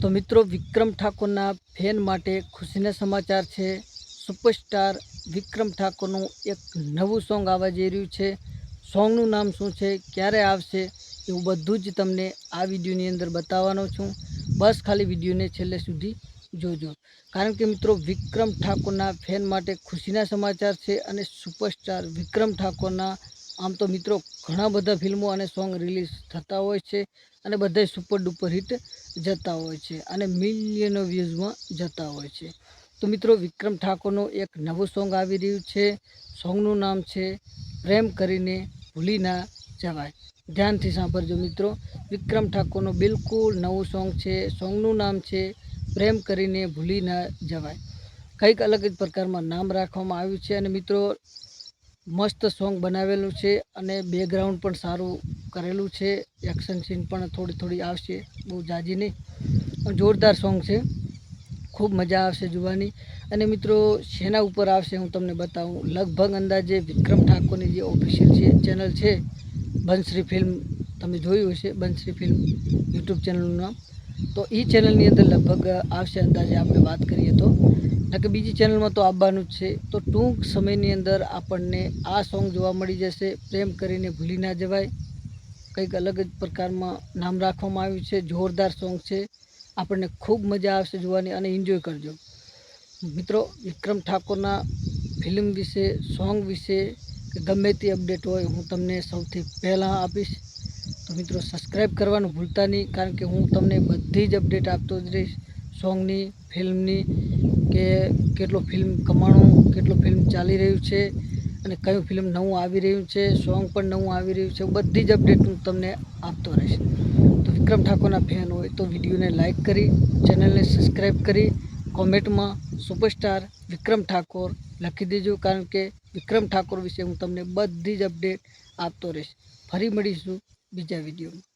તો મિત્રો વિક્રમ ઠાકોરના ફેન માટે ખુશીના સમાચાર છે। સુપરસ્ટાર વિક્રમ ઠાકોરનું એક નવું સોંગ આવવા જઈ રહ્યું છે। સોંગનું નામ શું છે, ક્યારે આવશે, એવું બધું જ તમને આ વિડીયોની અંદર બતાવવાનો છું। બસ ખાલી વિડીયોને છેલ્લે સુધી જોજો, કારણ કે મિત્રો વિક્રમ ઠાકોરના ફેન માટે ખુશીના સમાચાર છે। અને સુપરસ્ટાર વિક્રમ ઠાકોરના આમ તો મિત્રો ઘણા બધા ફિલ્મો અને સોંગ રિલીઝ થતા હોય છે અને બધા સુપર ડુપર હિટ જતા હોય છે અને મિલિયનો વ્યૂઝમાં જતા હોય છે। તો મિત્રો વિક્રમ ઠાકોરનું એક નવું સોંગ આવી રહ્યું છે। સોંગનું નામ છે પ્રેમ કરીને ભૂલી ના જવાય। ધ્યાનથી સાંભળજો મિત્રો, વિક્રમ ઠાકોરનું બિલકુલ નવું સોંગ છે। સોંગનું નામ છે પ્રેમ કરીને ભૂલી ના જવાય। કંઈક અલગ જ પ્રકારમાં નામ રાખવામાં આવ્યું છે અને મિત્રો મસ્ત સોંગ બનાવેલું છે અને બેકગ્રાઉન્ડ પણ સારું કરેલું છે। એક્શન સીન પણ થોડી આવશે, બહુ જાજી નહીં, પણ જોરદાર સોંગ છે, ખૂબ મજા આવશે જોવાની। અને મિત્રો શેના ઉપર આવશે હું તમને બતાવું। લગભગ અંદાજે વિક્રમ ઠાકોરની જે ઓફિશિયલ ચેનલ છે બંશ્રી ફિલ્મ, તમે જોયું હશે બંશ્રી ફિલ્મ યુટ્યુબ ચેનલનું નામ, તો એ ચેનલની અંદર લગભગ આવશે અંદાજે આપણે વાત કરીએ તો, કે બીજી ચેનલમાં તો આવવાનું જ છે। તો ટૂંક સમયની અંદર આપણને આ સોંગ જોવા મળી જશે, પ્રેમ કરીને ભૂલી ના જવાય। કંઈક અલગ જ પ્રકારમાં નામ રાખવામાં આવ્યું છે, જોરદાર સોંગ છે, આપણને ખૂબ મજા આવશે જોવાની અને એન્જોય કરજો મિત્રો। વિક્રમ ઠાકોરના ફિલ્મ વિશે, સોંગ વિશે કે ગમે તે અપડેટ હોય હું તમને સૌથી પહેલાં આપીશ। તો મિત્રો સબસ્ક્રાઈબ કરવાનું ભૂલતા નહીં, કારણ કે હું તમને બધી જ અપડેટ આપતો જ રહીશ, સોંગની, ફિલ્મની, કે કેટલો ફિલ્મ કમાણું, કેટલો ફિલ્મ ચાલી રહ્યું છે અને કયું ફિલ્મ નવું આવી રહ્યું છે, સોંગ પણ નવું આવી રહ્યું છે, બધી જ અપડેટ હું તમને આપતો રહીશ। તો વિક્રમ ઠાકોરના ફેન હોય તો વિડીયોને લાઇક કરી, ચેનલને સબસ્ક્રાઈબ કરી, કોમેન્ટમાં સુપરસ્ટાર વિક્રમ ઠાકોર લખી દેજો, કારણ કે વિક્રમ ઠાકોર વિશે હું તમને બધી જ અપડેટ આપતો રહીશ। ફરી મળીશું બીજા વિડીયોમાં।